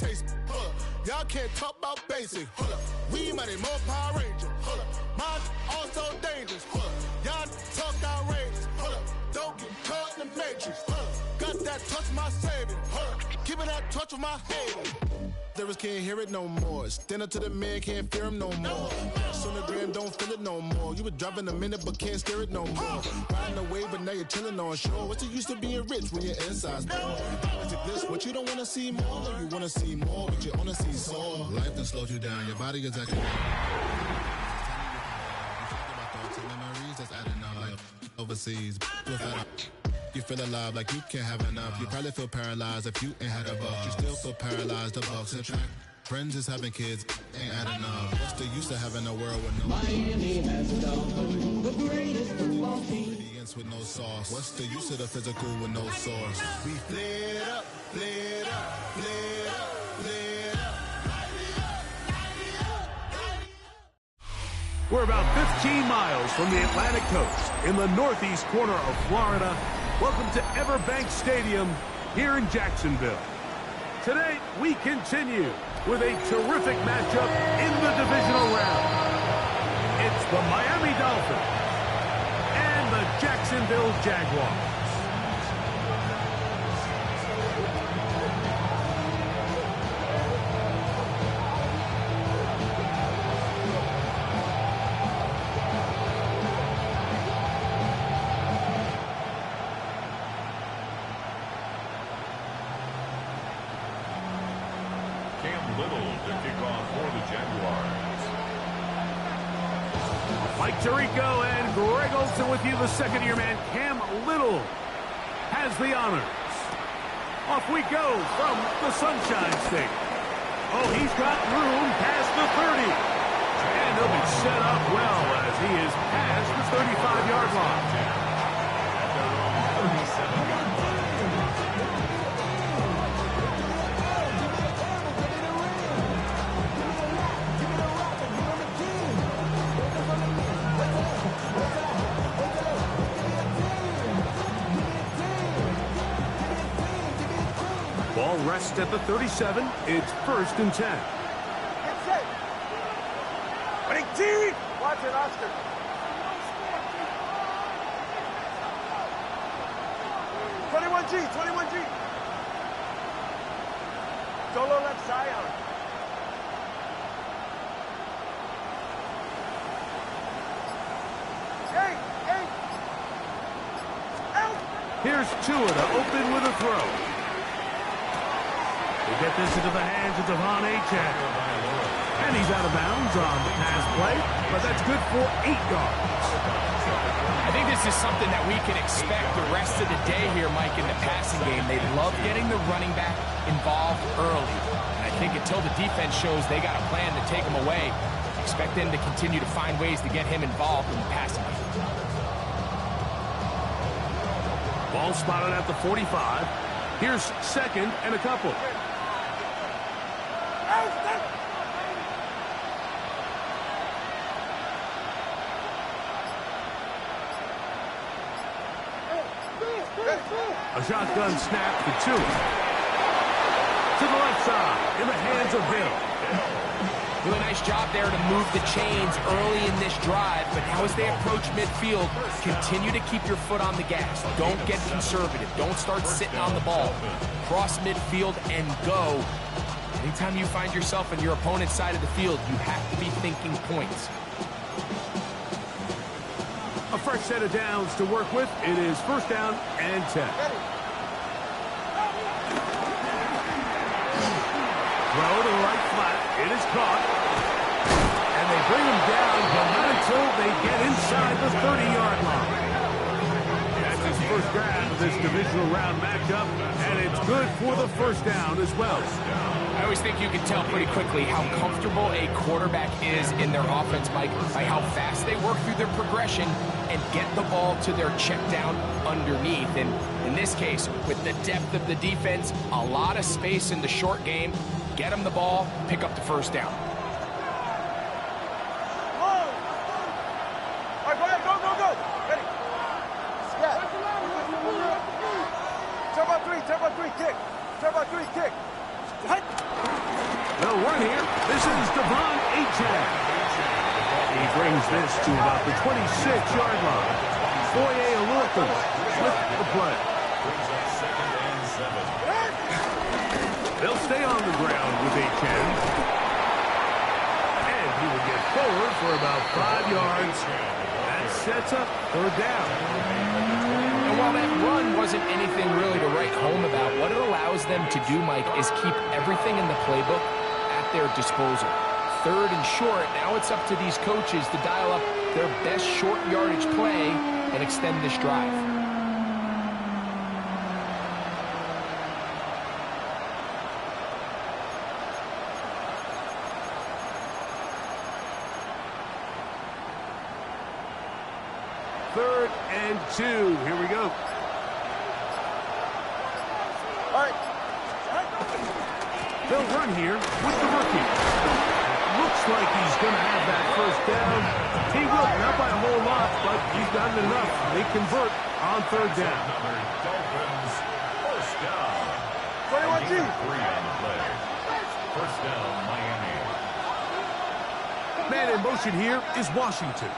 taste. Hold up. Y'all can't talk about basic. Hold up. We money more Power Ranger. Hold up. Mine also dangerous. Hold up. Y'all talk outrageous. Hold up. Don't get caught in the matrix. Hold up. Got that touch my savior. Hold up. Keeping that touch with my haters. Lyrics can't hear it no more. Stand up to the man, can't fear him no more. Sonogram don't feel it no more. You were driving a minute but can't steer it no more. Riding away but now you're chilling on shore. What's the use of being rich when your inside's poor? Is it this what you don't want to see more? Or you want to see more but you only see sore? Life done slowed you down. Your body is acting. You talk about thoughts and memories that's adding up. Overseas, you feel alive like you can't have enough. You probably feel paralyzed if you ain't had a buck. You still feel paralyzed, the bucks and track. Friends is having kids, ain't adding up. What's the use of having a world with no Miami has the Dolphins, the greatest football team. With no sauce. What's the use of the physical with no source? We flared up, flared up, flared up, flared up. We're about 15 miles from the Atlantic coast in the northeast corner of Florida. Welcome to Everbank Stadium here in Jacksonville. Today, we continue with a terrific matchup in the divisional round. It's the Miami Dolphins and the Jacksonville Jaguars. Mike Tirico and Greg Olsen with you. The second-year man, Cam Little, has the honors. Off we go from the Sunshine State. Oh, he's got room past the 30. And he'll be set up well as he is past the 35-yard line. Ball rests at the 37. It's 1st and 10. Get set. Winning team. Watch it, Oscar. G, 21G. Solo left Zion. Hey. Out. Here's Tua to open with a throw. They get this into the hands of Devon Achane. And he's out of bounds on the pass play, but that's good for 8 yards. I think this is something that we can expect the rest of the day here, Mike, in the passing game. They love getting the running back involved early. And I think until the defense shows they got a plan to take him away, expect them to continue to find ways to get him involved in the passing game. Ball spotted at the 45. Here's 2nd and a couple. A shotgun snap to Tua. To the left side, in the hands of Hill. Really nice job there to move the chains early in this drive, but now as they approach midfield, continue to keep your foot on the gas. Don't get conservative. Don't start sitting on the ball. Cross midfield and go. Anytime you find yourself on your opponent's side of the field, you have to be thinking points. A fresh set of downs to work with. It is 1st down and 10. Throw to the right flat. It is caught. And they bring him down, but not until they get inside the 30-yard line. That's his first grab of this divisional round matchup, and it's good for the 1st down as well. I always think you can tell pretty quickly how comfortable a quarterback is in their offense, Mike, by how fast they work through their progression and get the ball to their check down underneath. And in this case, with the depth of the defense, a lot of space in the short game, get them the ball, pick up the 1st down. All right, go ahead, go. Ready. Yeah. Turbo 3, kick. Turbo 3, kick. Hut. They'll run here. This is Devon Achane. He brings this to about the 26-yard line. Foye Oluokun with the play. They'll stay on the ground with Achane. And he will get forward for about 5 yards. That sets up third down. And while that run wasn't anything really to write home about, what it allows them to do, Mike, is keep everything in the playbook at their disposal. Third and short, now it's up to these coaches to dial up their best short yardage play and extend this drive. Third and 2. Here we go. All right. They'll run here with the rookie. Looks like he's going to have that first down. He will, not by a whole lot, but he's gotten enough. They convert on third down. Dolphins, first down. 21G. 3 on the play. First down, Miami. Man in motion here is Washington.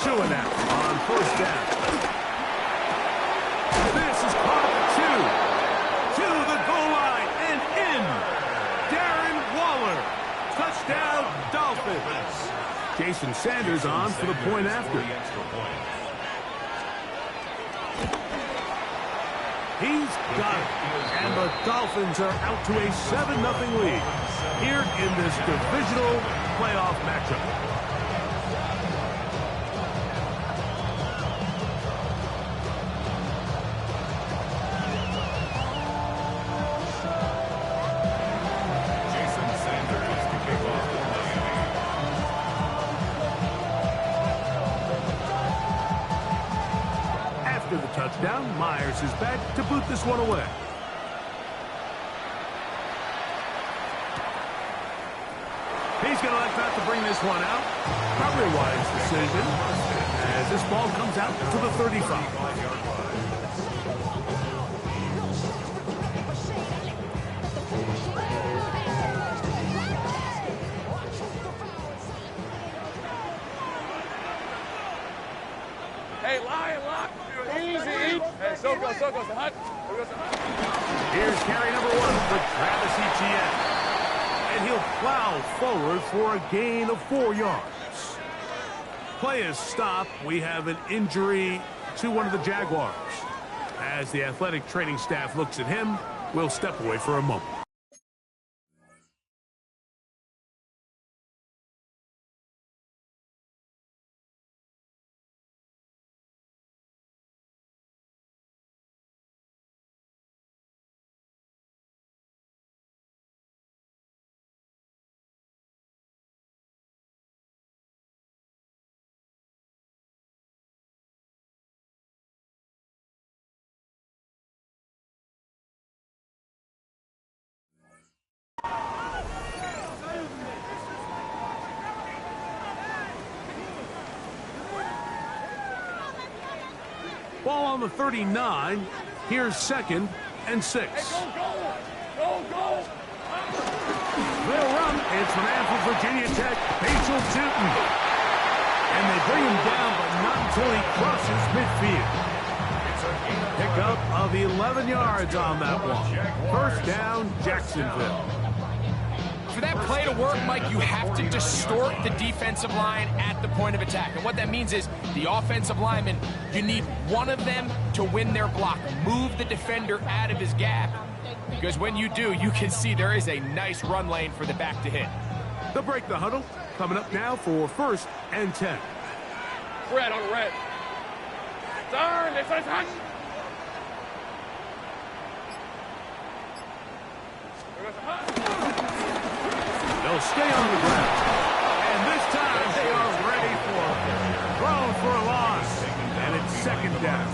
Two and out on first down. This is caught at 2. To the goal line and in. Darren Waller. Touchdown, Dolphins. Jason Sanders on for the point after. He's got it. And the Dolphins are out to a 7-0 lead here in this divisional playoff matchup. After the touchdown, Myers is back to boot this one away. He's going to elect not to bring this one out. Probably a wise decision as this ball comes out to the 35. Hey, Lion, lock. Easy. Hey, so goes the hunt. Here's carry number 1 for Travis Etienne. And he'll plow forward for a gain of 4 yards. Play is stopped. We have an injury to one of the Jaguars. As the athletic training staff looks at him, we'll step away for a moment. Ball on the 39. Here's 2nd and 6. Go. They'll run. It's an man from Virginia Tech, Rachel Tootin. And they bring him down, but not until he crosses midfield. Pickup of 11 yards on that one. First down, Jacksonville. For that play to work, Mike, you have to distort the defensive line at the point of attack. And what that means is the offensive lineman, you need one of them to win their block. Move the defender out of his gap. Because when you do, you can see there is a nice run lane for the back to hit. They'll break the huddle. Coming up now for 1st and 10. Red on red. Turn. This is hunt. They'll stay on the ground. And this time they are ready for it. Thrown for a loss. And it's 2nd down.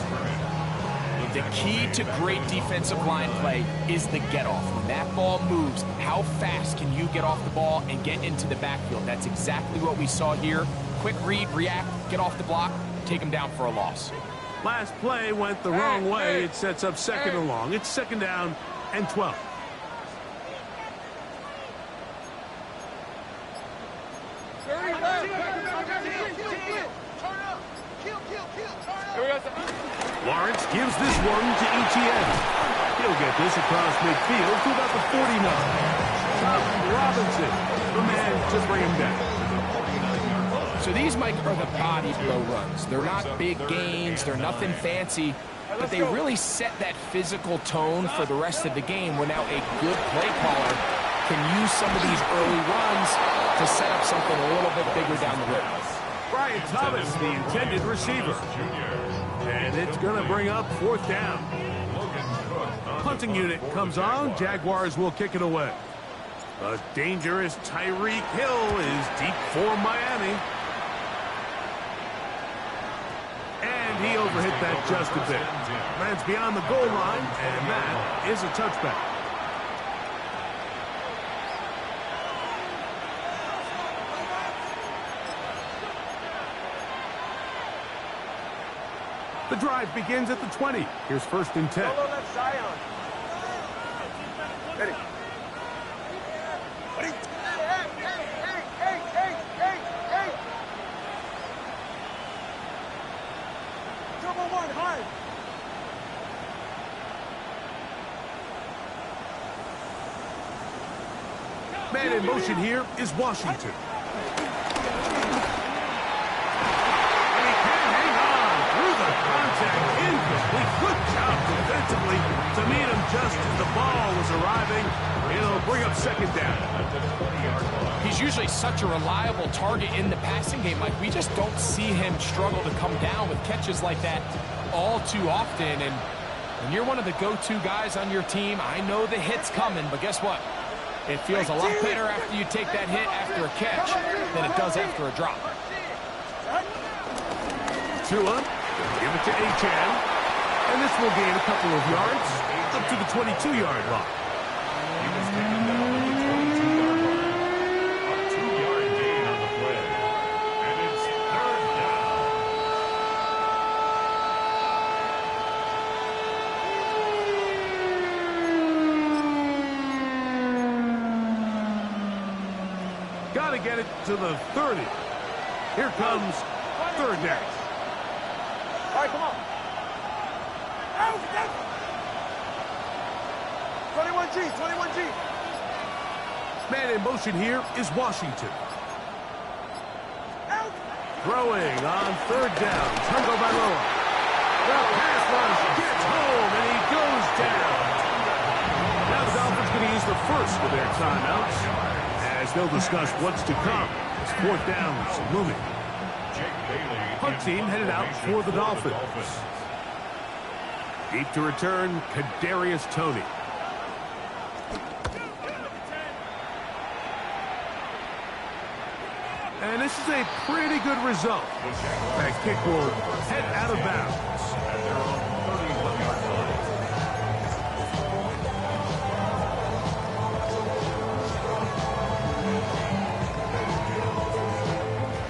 The key to great defensive line play is the get-off. When that ball moves, how fast can you get off the ball and get into the backfield? That's exactly what we saw here. Quick read, react, get off the block, take him down for a loss. Last play went the wrong way. It sets up second and long. It's second down and 12. Lawrence gives this one to Etienne. He'll get this across midfield to about the 49. Robinson, the man to bring him down. So these, Mike, are the body blow runs. They're not big gains. They're nothing fancy. But they really set that physical tone for the rest of the game where now a good play caller can use some of these early runs to set up something a little bit bigger down the road. Brian Thomas, the intended receiver. And it's going to bring up fourth down. Punting unit comes on. Jaguars will kick it away. A dangerous Tyreek Hill is deep for Miami. And he overhit that just a bit. Lands beyond the goal line, and that is a touchback. The drive begins at the 20. Here's first and 10. Ready. Double one, hard. Man in motion here is Washington. Incomplete. Good job defensively to meet him just as the ball was arriving. It'll bring up second down. He's usually such a reliable target in the passing game. Like, we just don't see him struggle to come down with catches like that all too often. And when you're one of the go-to guys on your team, I know the hit's coming, but guess what? It feels a lot better after you take that hit after a catch than it does after a drop. Tua. Give it to Etienne. And this will gain a couple of yards up to the 22-yard line. He was taken down at the 22-yard line. A 2-yard gain on the play. And it's third down. Got to get it to the 30. Here comes third down. All right, come on. 21G, 21G. Man in motion here is Washington. Throwing on third down. Tungo Bailoa. The pass rush gets home, and he goes down. Now the Dolphins going to use the first of their timeouts as they'll discuss what's to come. It's fourth down looming. Punt team headed out for the Dolphins. Deep to return, Kadarius Toney. And this is a pretty good result. That kick will head out of bounds. And they're on 31-yard line.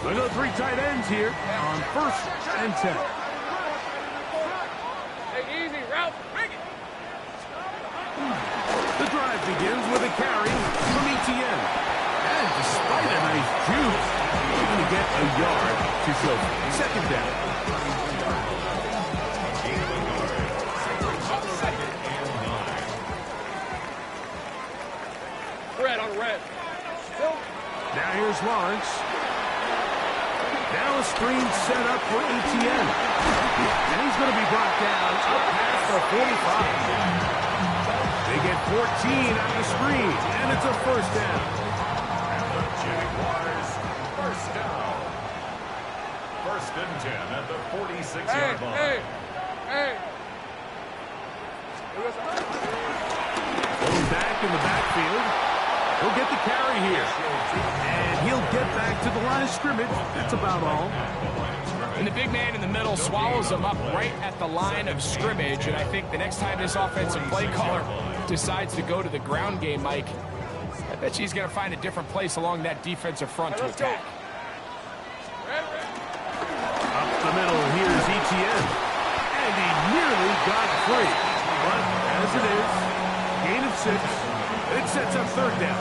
We go three tight ends here on first and 10. Hey, easy, Ralph. Bring it. The drive begins with a carry from Etienne. And despite a nice juke, he's going to get a yard to show second down. Red on red. Now here's Lawrence. Now a screen set up for Etienne. And he's going to be brought down up past the 45. They get 14 on the screen, and it's a first down. And the Jaguars, first down. First and 10 at the 46-yard line. Hey. Going back in the backfield. He'll get the carry here. And he'll get back to the line of scrimmage. That's about all. And the big man in the middle swallows him up right at the line of scrimmage. And I think the next time this offensive play caller decides to go to the ground game, Mike, I bet she's going to find a different place along that defensive front to attack. Up the middle, here's Etienne. And he nearly got free. But as it is, gain of 6. It sets up third down.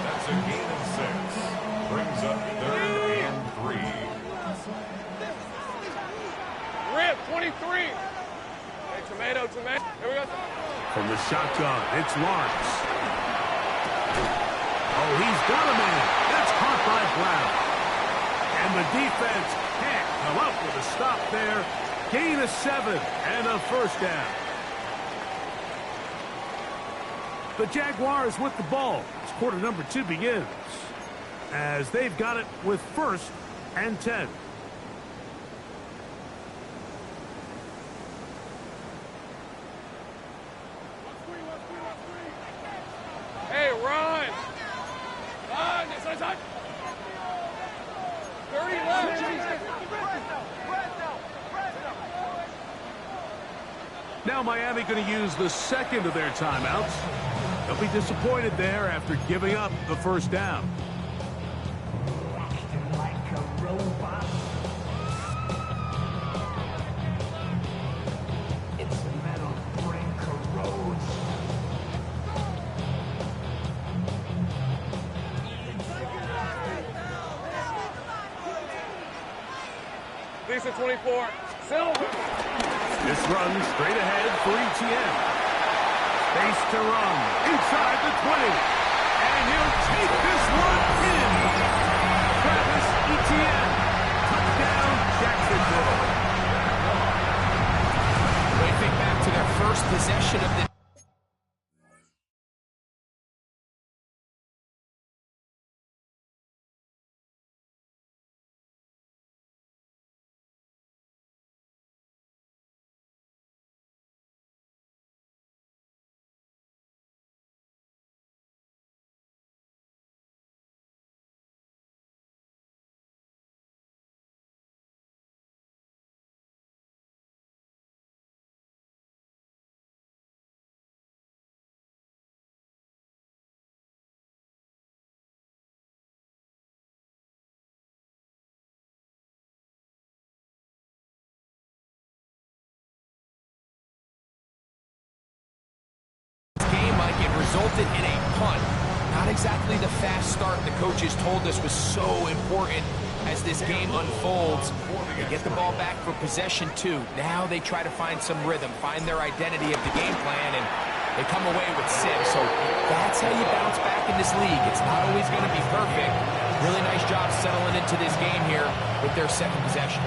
That's a gain of 6. Brings up 3rd and 3. Rip, 23. Hey, tomato. Here we go. From the shotgun, it's Lawrence. Oh, he's got a man. That's caught by Brown. And the defense can't come up with a stop there. Gain of 7 and a first down. The Jaguars with the ball as quarter number 2 begins, as they've got it with 1st and 10. Hey, run. Run. 30 left. Now Miami going to use the second of their timeouts. They'll be disappointed there after giving up the first down. Lisa 24. Silver. This run straight ahead for Etienne. Space to run inside the 20. And he'll take this one in. Travis Etienne. Touchdown, Jacksonville. They think back to their first possession of the it resulted in a punt. Not exactly the fast start the coaches told us was so important as this game unfolds. They get the ball back for possession 2. Now they try to find some rhythm, find their identity of the game plan, and they come away with 6. So that's how you bounce back in this league. It's not always going to be perfect. Really nice job settling into this game here with their second possession.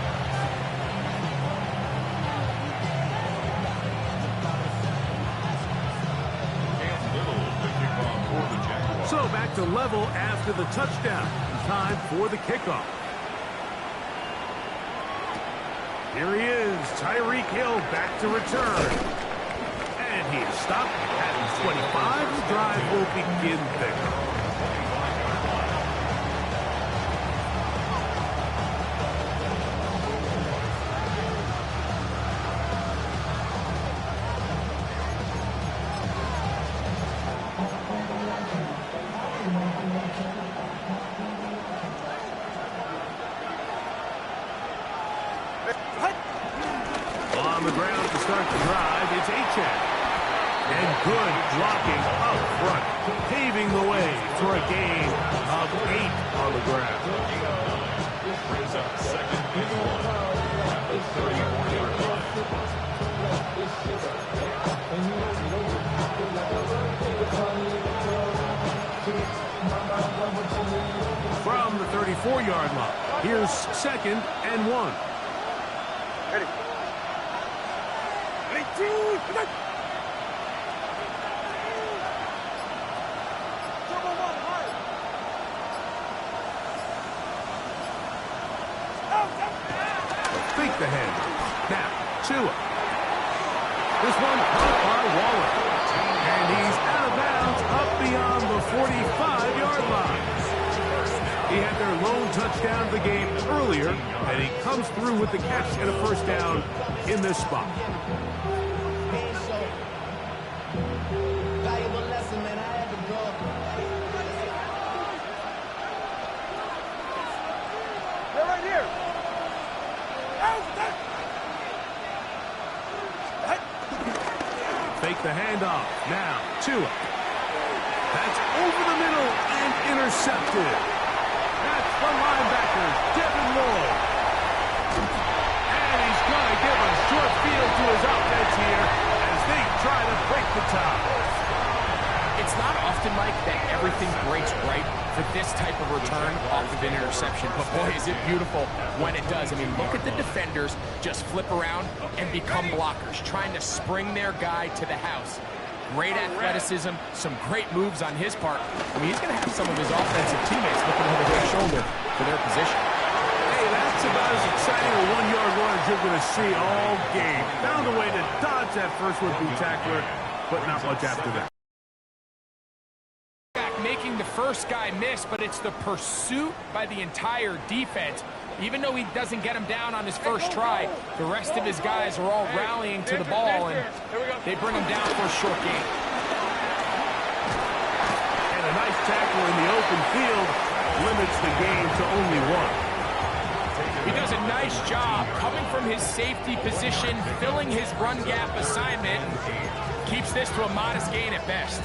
So back to level after the touchdown. Time for the kickoff. Here he is, Tyreek Hill back to return. And he is stopped at 25. The drive will begin there. On the ground to start the drive, it's H.A. And good blocking up front, paving the way for a gain of 8 on the ground. Brings up 2nd and 1 at the 34-yard line. From the 34-yard line, here's 2nd and 1. Ready. 18. Come on. Fake the hand. Now, Tua. This one caught by Waller. And he's out of bounds up beyond the 45-yard line. He had their lone touchdown of the game earlier, and he comes through with the catch and a first down in this spot. Valuable lesson, man. I had to go. They're right here. Fake the handoff. Now, Tua. That's over the middle and intercepted. That's the linebacker, Devin Lloyd. And he's going to give a short field to his offense here as they try to break the tie. It's not often, Mike, that everything breaks right for this type of return off of an interception. But, boy, is it beautiful when it does. I mean, look at the defenders just flip around and become blockers, trying to spring their guy to the house. Great athleticism, some great moves on his part. I mean, he's going to have some of his offensive teammates looking over their shoulder for their position. Hey, that's about as exciting a one-yard run as you're going to see all game. Found a way to dodge that first would-be tackler, but not much after that. Making the first guy miss, but it's the pursuit by the entire defense. Even though he doesn't get him down on his first try, the rest of his guys are all rallying to the ball, and they bring him down for a short gain. And a nice tackle in the open field limits the game to only one. He does a nice job coming from his safety position, filling his run gap assignment, and keeps this to a modest gain at best.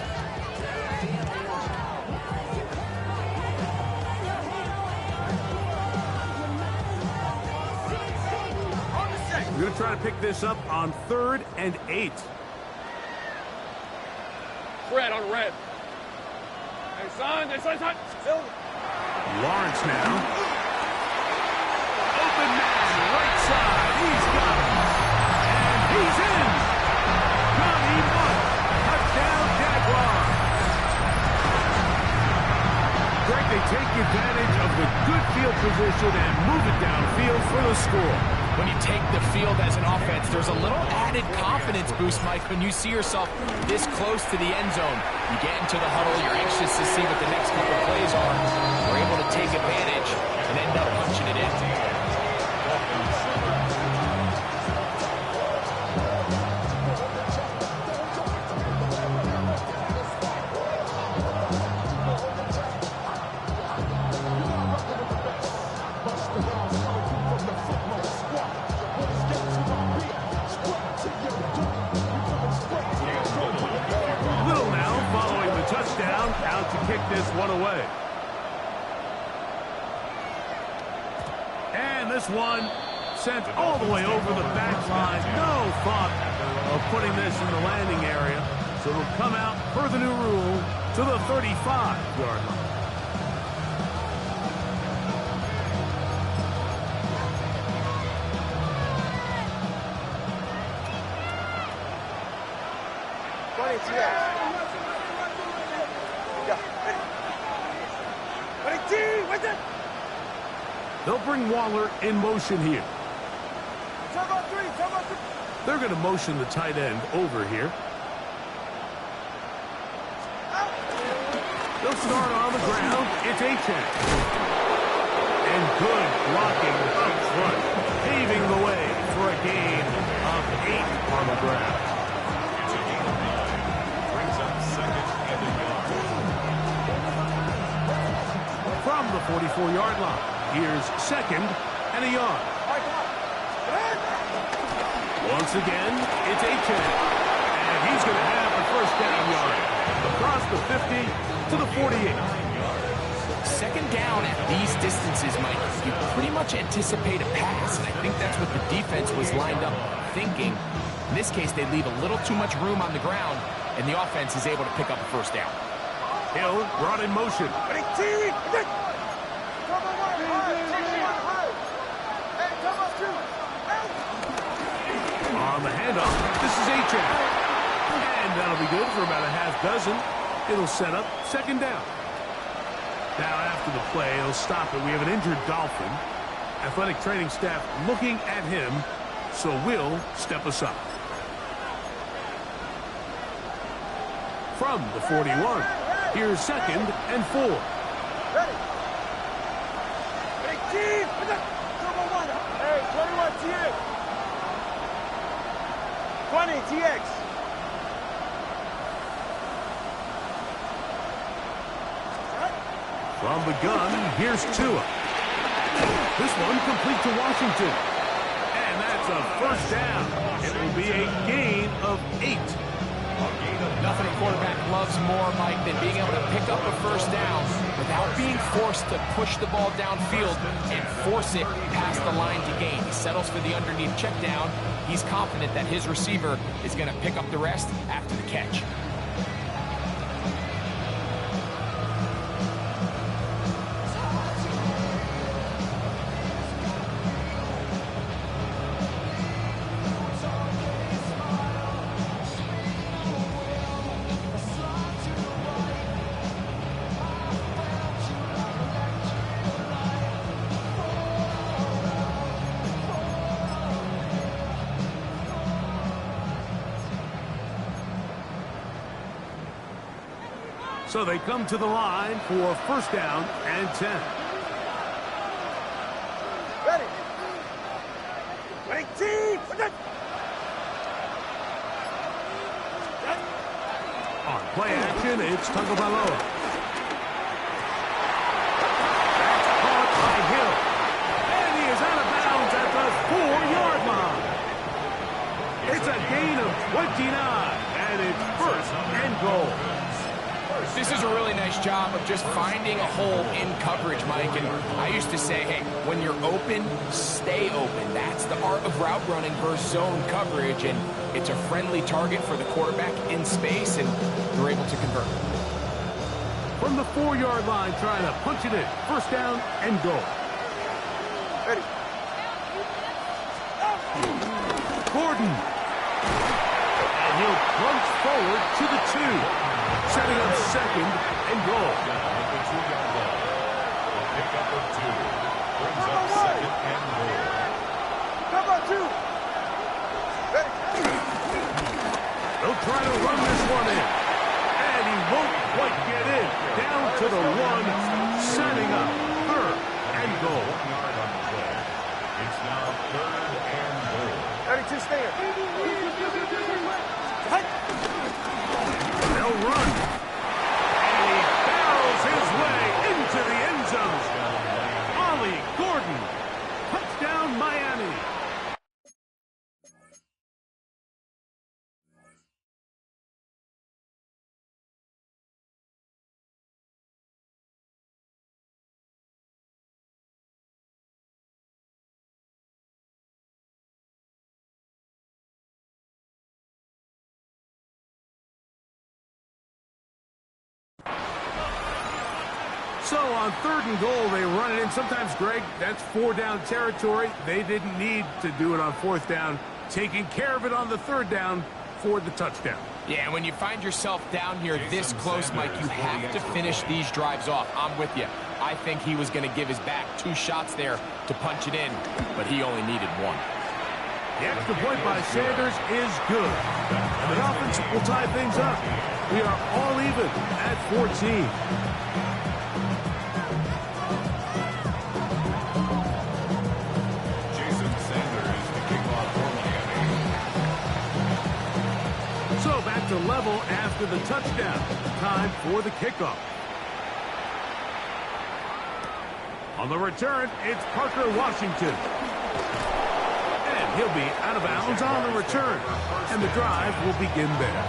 We're going to try to pick this up on 3rd and 8. Red on red. Hey, son. Lawrence now. Open man, right side. He's got him. And he's in. Not even. Touchdown, Jaguars. Greg, they take advantage of the good field position and move it downfield for the score. When you take the field as an offense, there's a little added confidence boost, Mike, when you see yourself this close to the end zone. You get into the huddle, you're anxious to see what the next couple of plays are. You're able to take advantage and end up punching it in. Out to kick this one away. And this one sent all the way over the backline. No thought of putting this in the landing area. So it'll come out per the new rule to the 35-yard line. They'll bring Waller in motion here. They're going to motion the tight end over here. They'll start on the ground. It's Achane. And good blocking up front, paving the way for a gain of 8 on the ground. Brings up 2nd and a yard. From the 44-yard line, here's 2nd and a yard. Once again, it's Achane. And he's going to have the first down yard. Across the 50 to the 48. 2nd down at these distances, Mike, you pretty much anticipate a pass, and I think that's what the defense was lined up thinking. In this case, they leave a little too much room on the ground, and the offense is able to pick up a first down. Hill brought in motion. On the handoff, this is Achane. And that'll be good for about a half dozen. It'll set up 2nd down. Now after the play, it'll stop it. We have an injured Dolphin. Athletic training staff looking at him, so we'll step aside. From the 41, here's 2nd and 4. 19! Hey, 21 TX! 20 TX! From the gun, here's Tua. This one complete to Washington. And that's a first down. It will be a gain of 8. Nothing a quarterback loves more, Mike, than being able to pick up a first down without being forced to push the ball downfield and force it past the line to gain. He settles for the underneath check down. He's confident that his receiver is going to pick up the rest after the catch. So they come to the line for first down and 10. Ready? 19! On play action, it's Tagovailoa. That's caught by Hill. And he is out of bounds at the 4-yard line. It's a gain of 29, and it's first and goal. This is a really nice job of just finding a hole in coverage, Mike. And I used to say, hey, when you're open, stay open. That's the art of route running versus zone coverage. And it's a friendly target for the quarterback in space, and they're able to convert. From the 4-yard line, trying to punch it in. First down and goal. Ready? Gordon. And he'll plunge forward to the 2. Setting up second and goal. Down at the 2-yard line. The pickup of 2 brings up second and goal. Number 2! Ready? They'll try to run this one in. And he won't quite get in. Down to the 1, setting up third and goal. 1 yard on the play. It's now third and goal. 32 stand. They'll run. And he barrels his way into the end zone. Ollie Gordon. Touchdown, Miami. So on third and goal, they run it in. Sometimes, Greg, that's 4-down territory. They didn't need to do it on 4th down. Taking care of it on the 3rd down for the touchdown. Yeah, when you find yourself down here this close, Mike, you have to finish these drives off. I'm with you. I think he was going to give his back 2 shots there to punch it in, but he only needed 1. The extra point by Sanders is good. And the Dolphins will tie things up. We are all even at 14. So back to level after the touchdown. Time for the kickoff. On the return, it's Parker Washington. And he'll be out of bounds on the return. And the drive will begin there.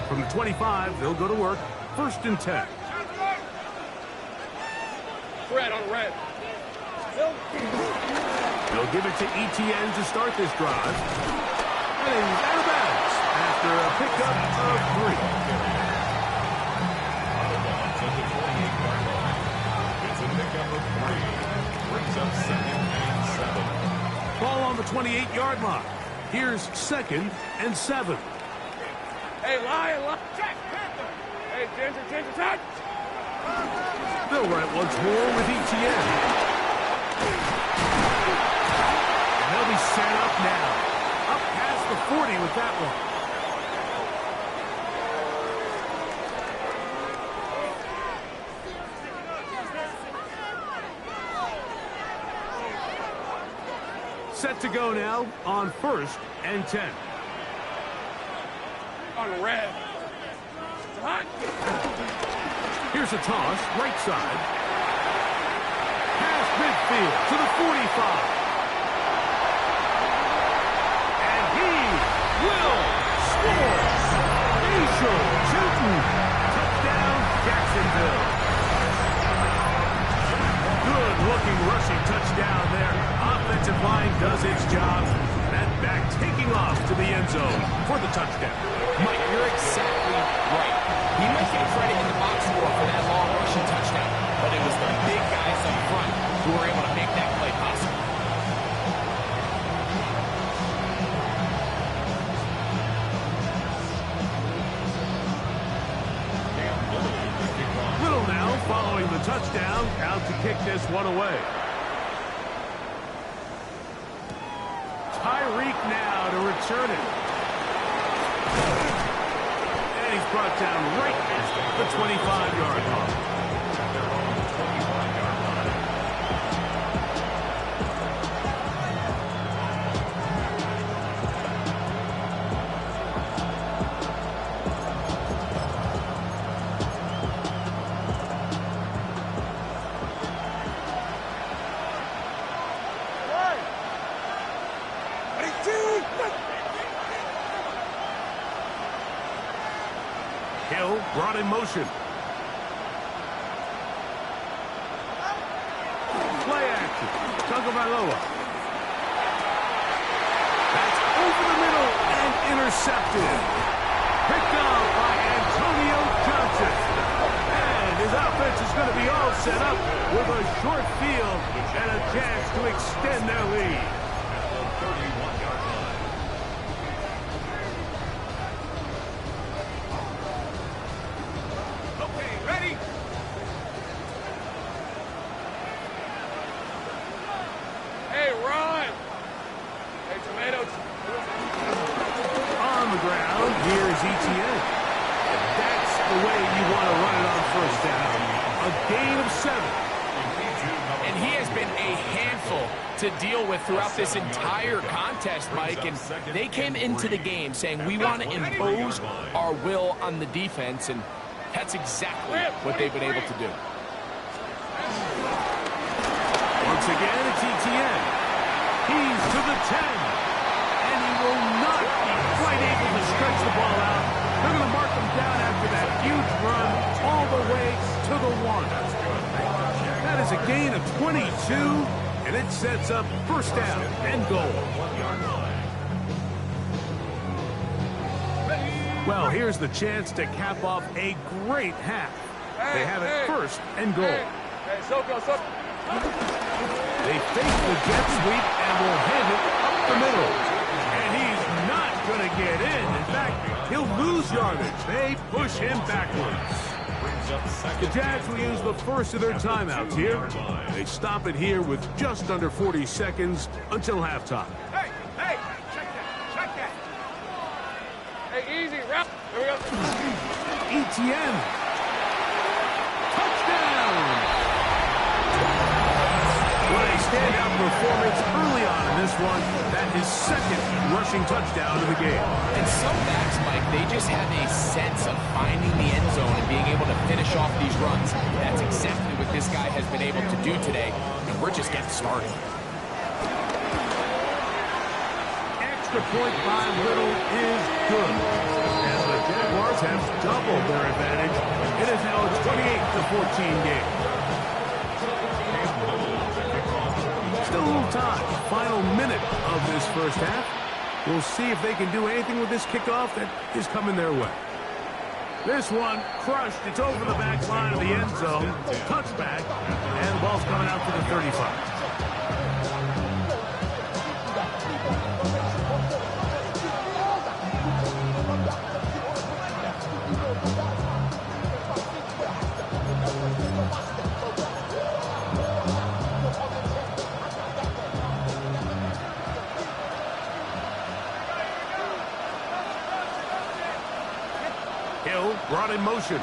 From the 25, they'll go to work. 1st and 10. Red on red. They'll give it to ETN to start this drive. And he's out of bounds after a pickup of 3. It's a pickup of 3. Brings up 2nd and 7. Ball on the 28-yard line. Here's 2nd and 7. Hey, Lion. Jack Panther. Hey, Ginger, touch. They'll run it once more with ETN. He's set up now. Up past the 40 with that one. Set to go now on 1st and 10. On red. Hot. Here's a toss, right side. Past midfield to the 45. And he will score. Facial shooting. Touchdown, Jacksonville. Good-looking rushing touchdown there. Offensive line does its job. That back taking off to the end zone for the touchdown. Mike, you're exactly right. He might get credit in the box score for that long rushing touchdown, but it was the big guys up front who were able to make that play possible. Little now following the touchdown, out to kick this one away. Tyreek now to return it. And he's brought down right at the 25-yard line. Hill brought in motion. Play action. Tagovailoa. That's over the middle and intercepted. Picked up by Antonio Johnson. And his offense is going to be all set up with a short field and a chance to extend their lead. To deal with throughout this entire contest, Mike, and they came into the game saying we want to impose our will on the defense, and that's exactly what they've been able to do. Once again, it's ETN. He's to the 10, and he will not be quite able to stretch the ball out. They're going to mark him down after that huge run all the way to the 1. That is a gain of 22. And it sets up first down and goal. Well, here's the chance to cap off a great half. They have it first and goal. They fake the jet sweep and will hand it up the middle. And he's not going to get in. In fact, he'll lose yardage. They push him backwards. The Jags will use the first of their timeouts here. They stop it here with just under 40 seconds until halftime. Hey, check that. Hey, easy, rep. Here we go. ETN. Touchdown! What a standout performance early on in this one. That is second rushing touchdown of the game. And some backs, Mike, they just have a sense of finding the end zone and being able to finish off these runs. That's exactly what this guy has been able to do today, and we're just getting started. Extra point by Little is good. And the Jaguars have doubled their advantage. It is now a 28-14 game. Still a little time. Final minute of this first half. We'll see if they can do anything with this kickoff that is coming their way. This one crushed. It's over the back line of the end zone. Touchback. And the ball's coming out to the 35. Hill brought in motion.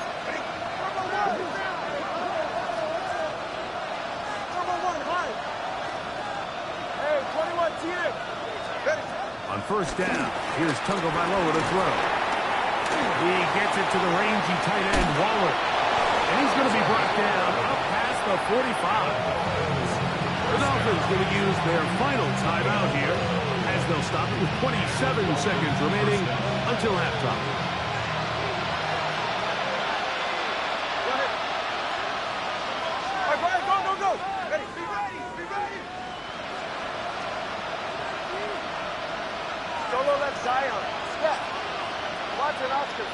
On first down, here's Tagovailoa to throw. He gets it to the rangy tight end, Waller. And he's going to be brought down up past the 45. The Dolphins going to use their final timeout here as they'll stop it with 27 seconds remaining until halftime. Solo left Zion. Step. Watson Oscar.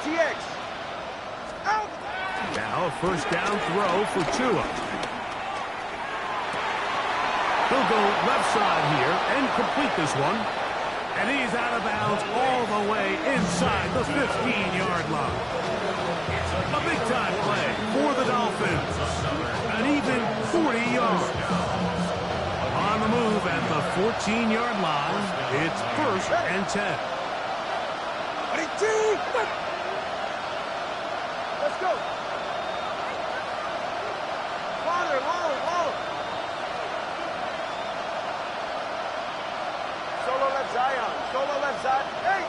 TX. Out. Now a first down throw for Tua. He'll go left side here and complete this one. And he's out of bounds all the way inside the 15-yard line. A big-time play for the Dolphins. An even 40 yards. On the move at the 14-yard line, it's 1st and 10. Let's go. Long. Solo left Zion. Hey.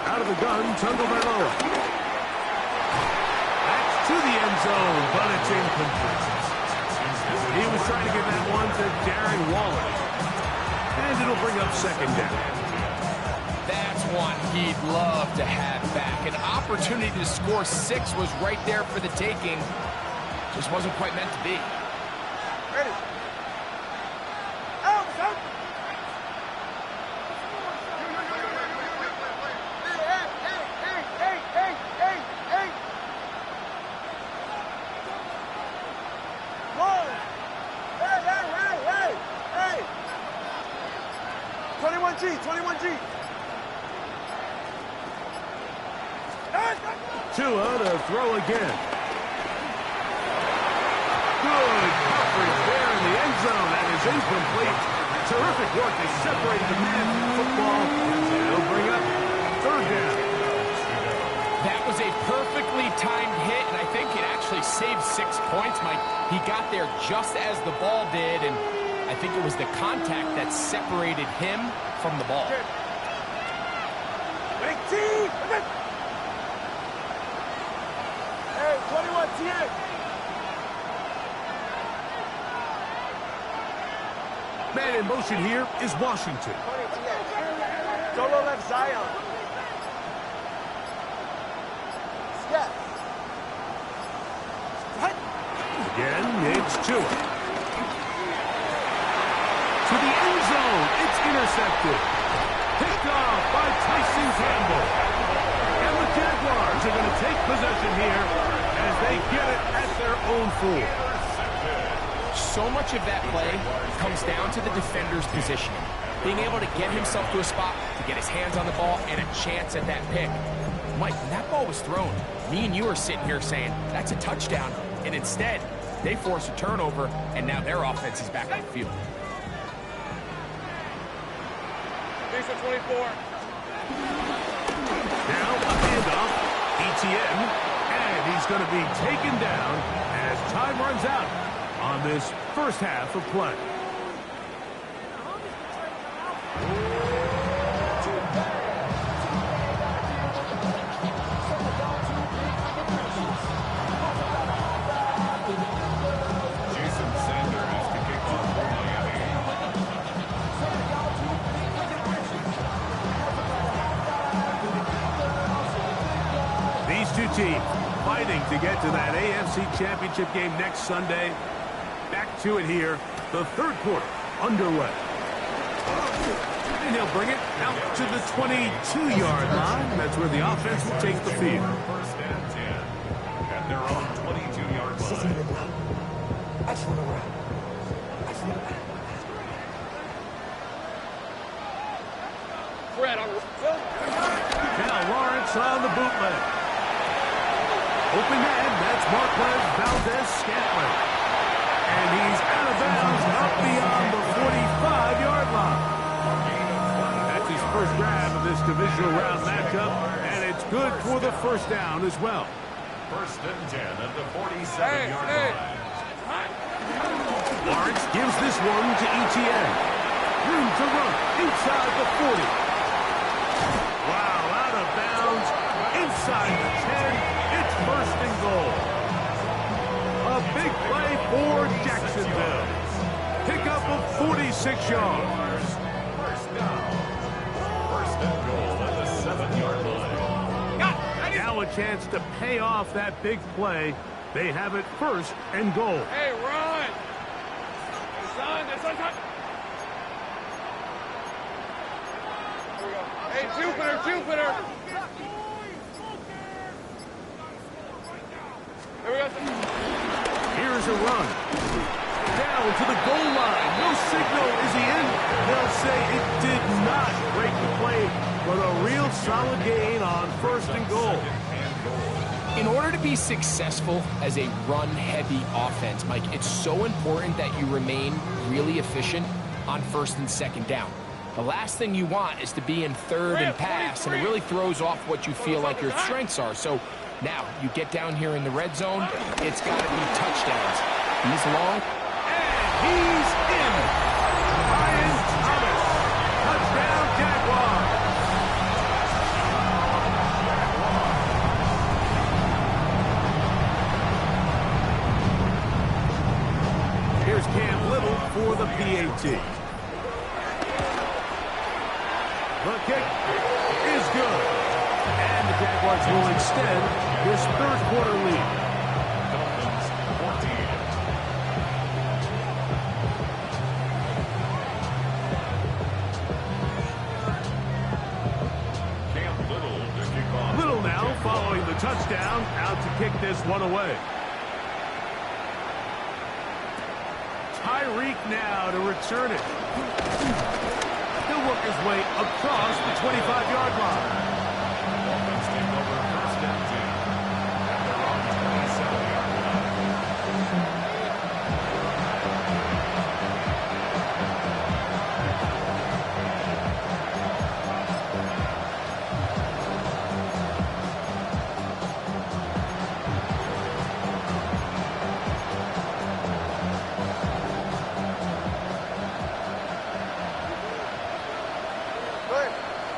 Out of the gun, Tagovailoa. That's to the end zone, but it's incomplete. He was trying to get that one to Darren Waller. And it'll bring up 2nd down. That's one he'd love to have back. An opportunity to score 6 was right there for the taking. Just wasn't quite meant to be. Ready. Out. Hey. 21G. Tua to throw again. Good coverage there in the end zone. That is incomplete. Terrific work. They separated the man from the football. They'll bring up 3rd down. That was a perfectly timed hit, and I think it actually saved 6 points, Mike. He got there just as the ball did, and I think it was the contact that separated him from the ball. Big team. Hey, 21 TX. Man in motion here is Washington. Solo left Zion. Step. Again, it's Tua. To the end zone. It's intercepted. Picked off by Tyson Campbell. And the Jaguars are going to take possession here as they get it at their own 4. So much of that play comes down to the defender's positioning. Being able to get himself to a spot, to get his hands on the ball, and a chance at that pick. Mike, when that ball was thrown, me and you are sitting here saying, that's a touchdown. And instead, they force a turnover, and now their offense is back on the field. Lisa 24. Now a handoff. ETN. And he's going to be taken down as time runs out on this first half of play. Jason Sander has to kick off for Miami. These two teams fighting to get to that AFC Championship game next Sunday. Back to it here, the 3rd quarter underway. And he'll bring it out to the 22-yard line. That's where the offense will take the field. 1st and 10 at their own 22-yard line. Fred on. Now Lawrence on the bootleg. Open end, that's Marquez Valdez-Scantling. And he's this divisional round matchup, and it's good for the first down as well. First and 10 at the 47-yard line. Lawrence gives this one to ETN. Room to run inside the 40. Wow, out of bounds, inside the 10. It's first and goal. A big play for Jacksonville. Pickup of 46 yards. First down. First and goal at the 7-yard line. Now a chance to pay off that big play. They have it first and goal. Hey, run! It's on. Here we go. Hey, Jupiter! Here we go. Here's a run. Down to the goal line. No signal. Is he in? They'll say it did not break the play, but a real solid gain on first and goal. In order to be successful as a run-heavy offense, Mike, it's so important that you remain really efficient on first and second down. The last thing you want is to be in third and pass, and it really throws off what you feel like your strengths are. So now you get down here in the red zone, it's got to be touchdowns. He's long. And he's in. Ryan Thomas. Touchdown, Jaguars. Here's Cam Little for the PAT. The kick is good. And the Jaguars will extend this third quarter lead. Dolphins 14. Cam Little to kick off. Little now following the touchdown, out to kick this one away. Tyreek now to return it. He'll work his way across the 25-yard line. Dolphins take over first and 10 at their own 27-yard line.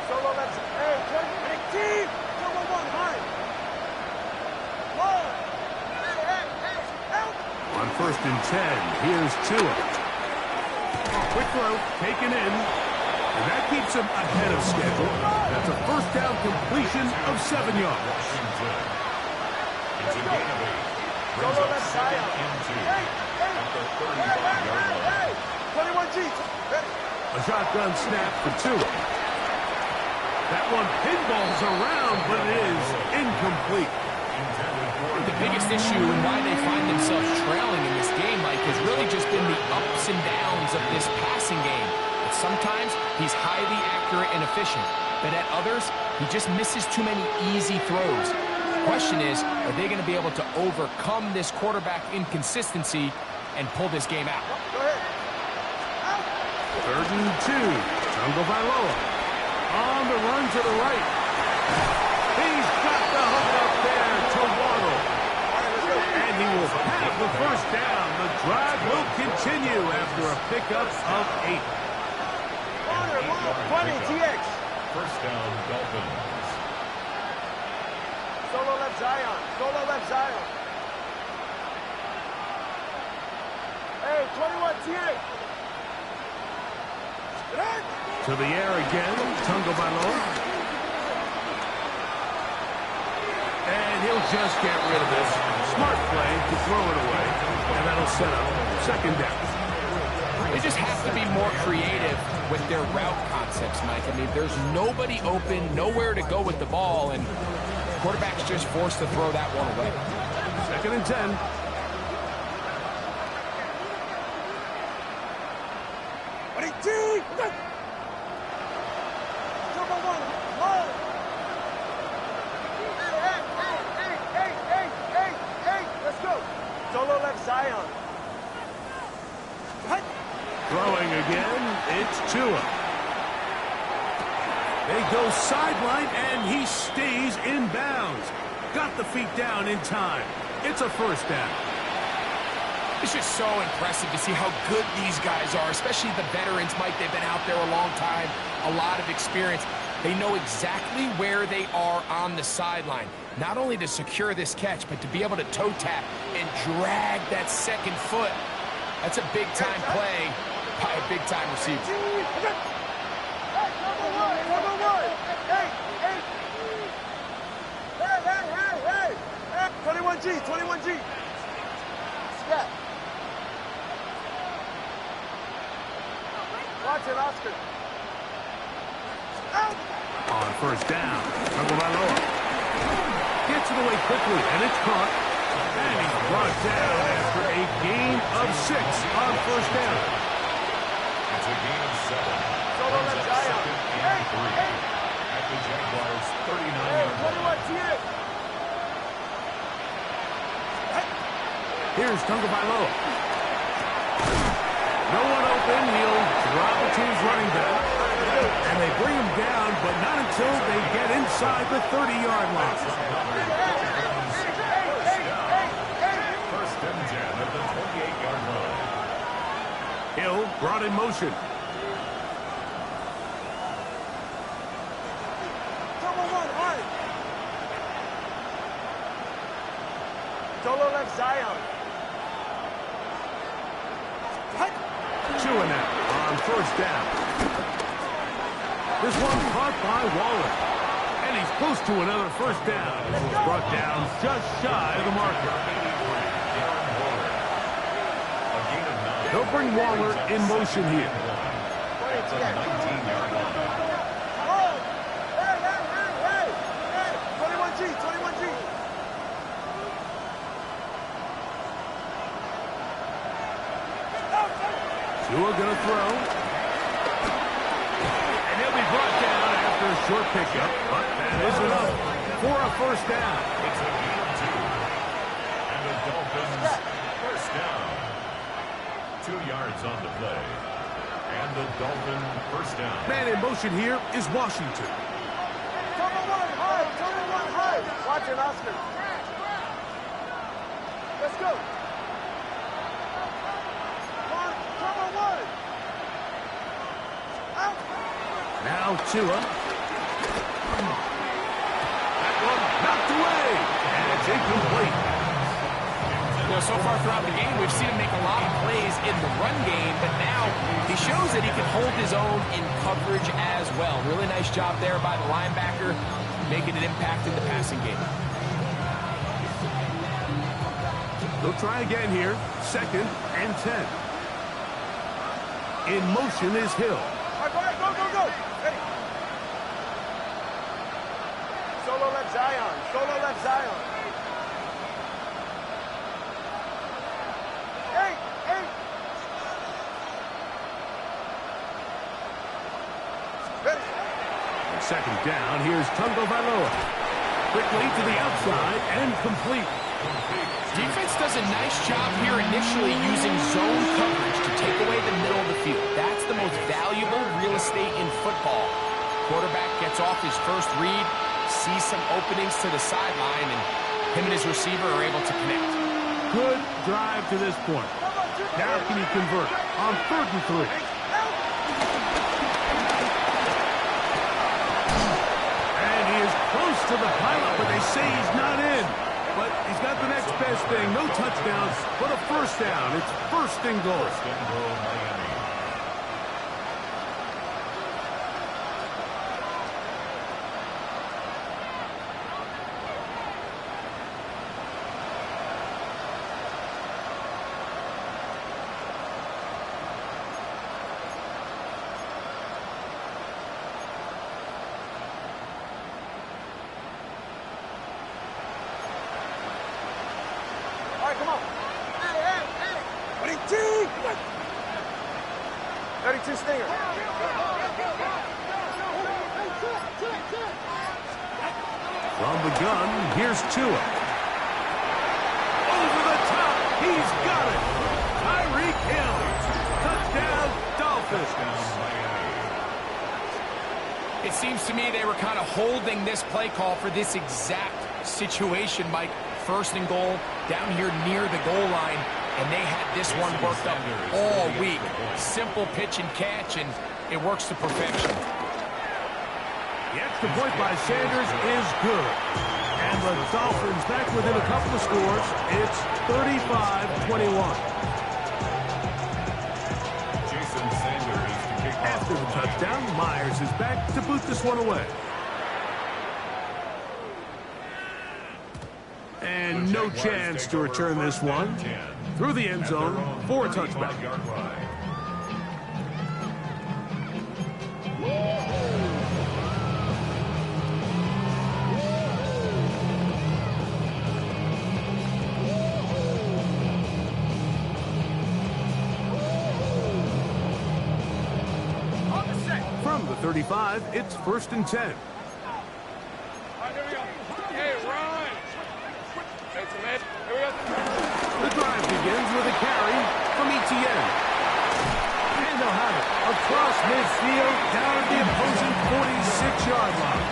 Solo left. Hey, big team! Number one, high. Whoa! Hey, help! On first and 10, here's Tua. Quick throw, taken in. And that keeps him ahead of schedule. That's a first down completion of 7 yards. Washington. It's a gain of 8. Brings Solo up left second side. and 2 Hey, at the 35-yard line. 21 G. Ready. A shotgun snap for Tua. That one pinballs around, but it is incomplete. The biggest issue and why they find themselves trailing in this game, Mike, has really just been the ups and downs of this passing game. Sometimes he's highly accurate and efficient, but at others, he just misses too many easy throws. The question is, are they going to be able to overcome this quarterback inconsistency and pull this game out? Go ahead. Third and 2. Tungo Bailoa. On the run to the right. He's got the hook up there to Waddle. And he will have the first down. The drive will continue after a pickup of 8. 20 TX. First down, Dolphins. Solo left Zion. Solo left Zion. Hey, 21 TX. To the air again. Tungo Bailoa. And he'll just get rid of this. Smart play to throw it away. And that'll set up second down. They just have to be more creative with their route concepts, Mike. I mean, there's nobody open, nowhere to go with the ball, and quarterback's just forced to throw that one away. Second and 10. Solo left Zion. Throwing again, it's Tua. They go sideline, and he stays in bounds. Got the feet down in time. It's a first down. It's just so impressive to see how good these guys are, especially the veterans. Mike, they've been out there a long time, a lot of experience. They know exactly where they are on the sideline, not only to secure this catch, but to be able to toe tap and drag that second foot. That's a big-time play by a big-time receiver. 21G. Step. Watch it, Oscar. Out. On first down, Tagovailoa gets it away quickly, and it's caught. And he's brought down after a gain of 6 on first down. It's a gain of 7. Solo left Zion. And 3. At the Jaguars' 39-yard line. Here's Tagovailoa. No one open. He'll drop it to his running back. And they bring him down, but not until they get inside the 30-yard line. First and 10 at the 28-yard line. Hill brought in motion. Solo left Zion. Chewing out on first down. This one caught by Waller. And he's close to another first down. Brought down just shy of the marker. They'll bring Waller in motion here. At the 19-yard line. 21G. Tua gonna throw. And he'll be brought down after a short pickup, but that is enough for a first down. It's a gain of 2. And the Dolphins first down. 2 yards on the play. And the Dolphin first down. Man in motion here is Washington. Total one high. Watch it, Oscar. Let's go. Now Tua. That one knocked away. And it's incomplete. You know, so far throughout the game, we've seen him make a lot of plays in the run game, but now he shows that he can hold his own in coverage as well. Really nice job there by the linebacker, making an impact in the passing game. They'll try again here. 2nd and 10. In motion is Hill. All right, go. Ready. Solo left Zion. Hey. 2nd down, here's Tagovailoa. Quickly to the outside and complete. Defense does a nice job here initially using zone coverage to take away the middle of the field. That's the most valuable real estate in football. Quarterback gets off his first read, sees some openings to the sideline, and him and his receiver are able to connect. Good drive to this point. Now can he convert on 3rd and 3? And he is close to the pilot, but they say he's not in. But he's got the next best thing. No touchdowns, but a first down. It's 1st and goal. First and goal, Miami. All right, come on. Hey. 32 Stinger. From the gun, here's Tua. Over the top. He's got it. Tyreek Hill. Touchdown, Dolphins. It's seems to me they were kind of holding this play call for this exact situation, Mike. First and goal, down here near the goal line, and they had this one worked up all week. Simple pitch and catch, and it works to perfection. The extra point by Sanders is good. And the Dolphins back within a couple of scores. It's 35-21. After the touchdown, Myers is back to boot this one away. And no chance to return this one. Through the end zone for a touchback. From the 35, it's 1st and 10. The drive begins with a carry from Etienne. And they'll have it across midfield down at the opposing 46-yard line.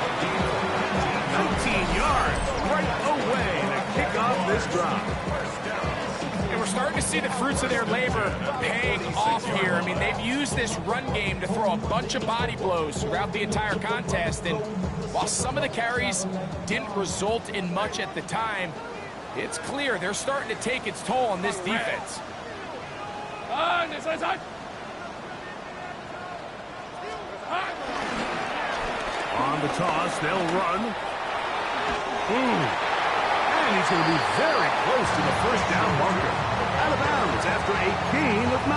19 yards right away to kick off this drive. And we're starting to see the fruits of their labor paying off here. I mean, they've used this run game to throw a bunch of body blows throughout the entire contest. And while some of the carries didn't result in much at the time, it's clear they're starting to take its toll on this defense. On the toss, they'll run. And he's going to be very close to the first down marker. Out of bounds after a gain of 9.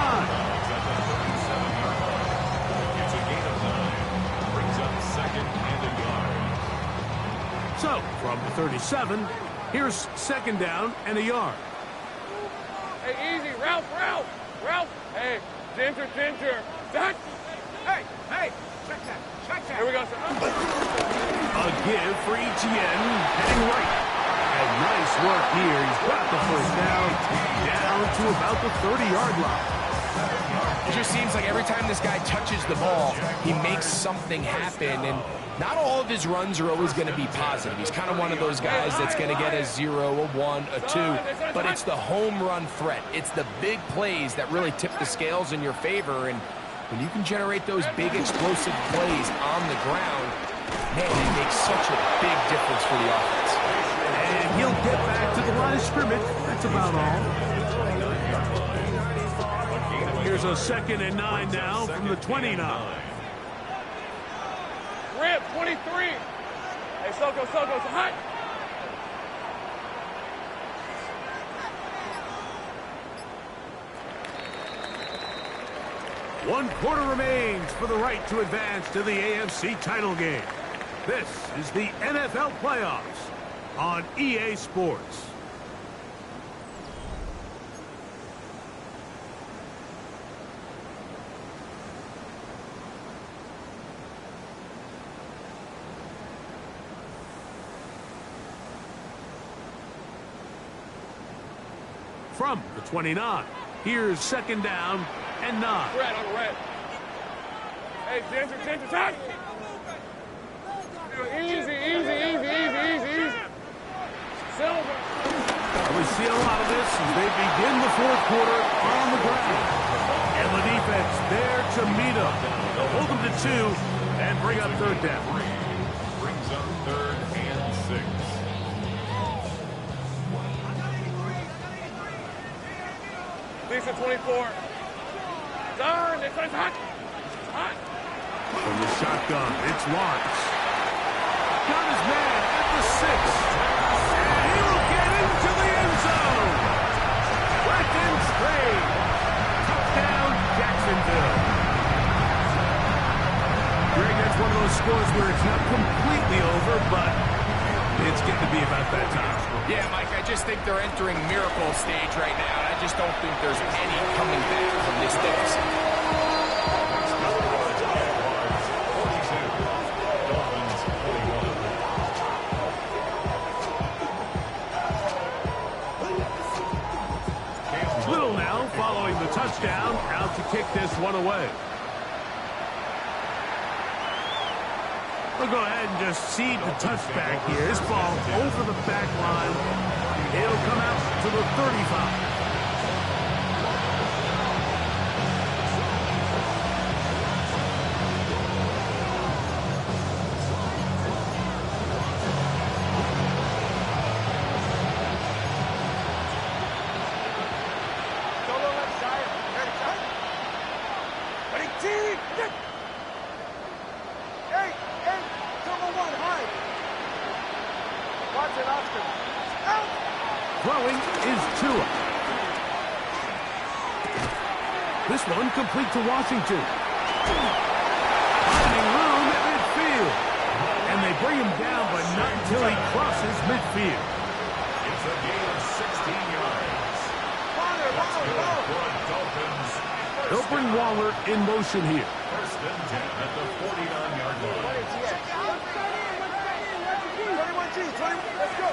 It's a gain of 9. Brings up 2nd and a yard. So, from the 37, here's 2nd down and a yard. Hey, easy. Ralph. Hey, Ginger. Dot. Hey, check that. Here we go, sir. A give for Etienne, heading right. And nice work here. He's got the first down to about the 30-yard line. It just seems like every time this guy touches the ball, he makes something happen. And not all of his runs are always going to be positive. He's kind of one of those guys that's going to get a 0, a 1, a 2. But it's the home run threat. It's the big plays that really tip the scales in your favor. And when you can generate those big explosive plays on the ground, man, it makes such a big difference for the offense. And he'll get back to the line of scrimmage. That's about all. Here's a 2nd and 9 now from the 29. Rip, 23. Hey, Soko, hot. One quarter remains for the right to advance to the AFC title game. This is the NFL playoffs on EA Sports. From the 29, here's 2nd down and 9. Red on the red. Hey, Ginger, tight. Easy. Silver. We see a lot of this as they begin the 4th quarter on the ground. And the defense there to meet them. They'll hold them to 2 and bring up 3rd down. Brings up 3rd and 6. Lisa, 24. Darn, it's hot. From the shotgun, it's Lawrence. Got his man at the 6. And he will get into the end zone. Back in straight. Touchdown, Jacksonville. Greg, that's one of those scores where it's not completely over, but it's getting to be about that time. Yeah, Mike, I just think they're entering miracle stage right now. I just don't think there's any coming back from this deficit. Little now following the touchdown, out to kick this one away. We'll go ahead and just cede the touchback here. This ball over the back line. It'll come out to the 35. Throwing is Tua. This one complete to Washington. Finding room at midfield. And they bring him down, but not until he crosses midfield. It's a gain of 16 yards. That's good for Dolphins. They'll bring Waller in motion here. First and 10 at the 49-yard line. 21, let's go.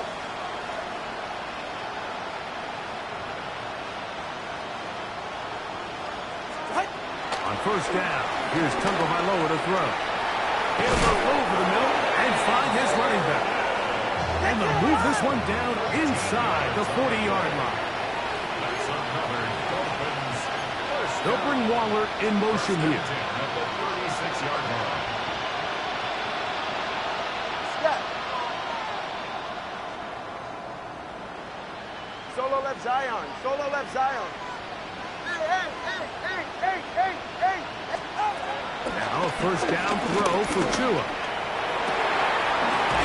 On first down, here's Tagovailoa to throw. He'll go over the middle and find his running back. And they'll move this one down inside the 40-yard line. That's another Dolphins. They'll bring Waller in motion here. At the 36-yard line. Step. Solo left Zion. Solo left Zion. Hey. Now a first down throw for Tua.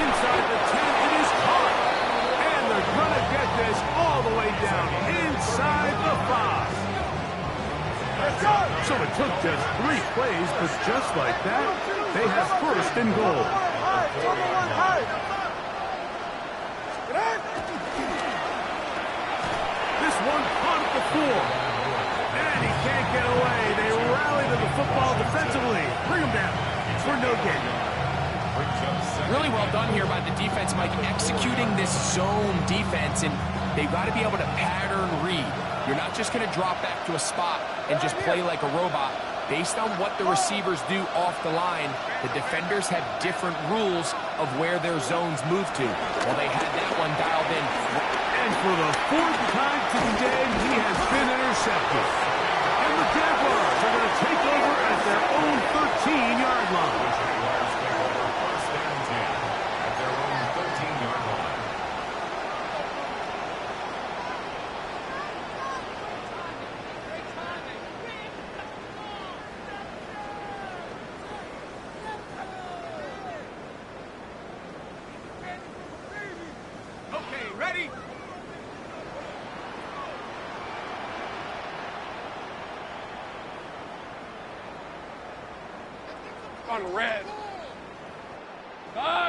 Inside the 10, it is caught. And they're going to get this all the way down inside the 5. So it took just 3 plays, but just like that, they have first and goal. This one caught at the 4. And he can't get away. They rally to the football defensively. Bring him down for no gain. Really well done here by the defense, Mike, executing this zone defense, and they've got to be able to pattern read. You're not just going to drop back to a spot and just play like a robot. Based on what the receivers do off the line, the defenders have different rules of where their zones move to. Well, they had that one dialed in. And for the 4th time today, he has been intercepted. And the Jaguars are going to take over at their own 13-yard line. First and 10 at their own 13-yard line. Okay, ready? On red.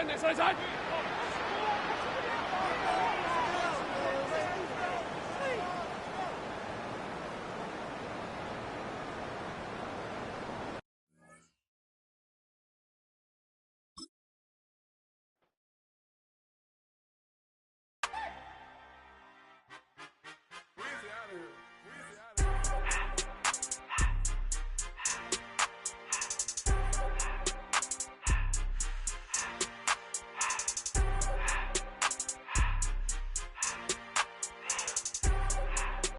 This one's on.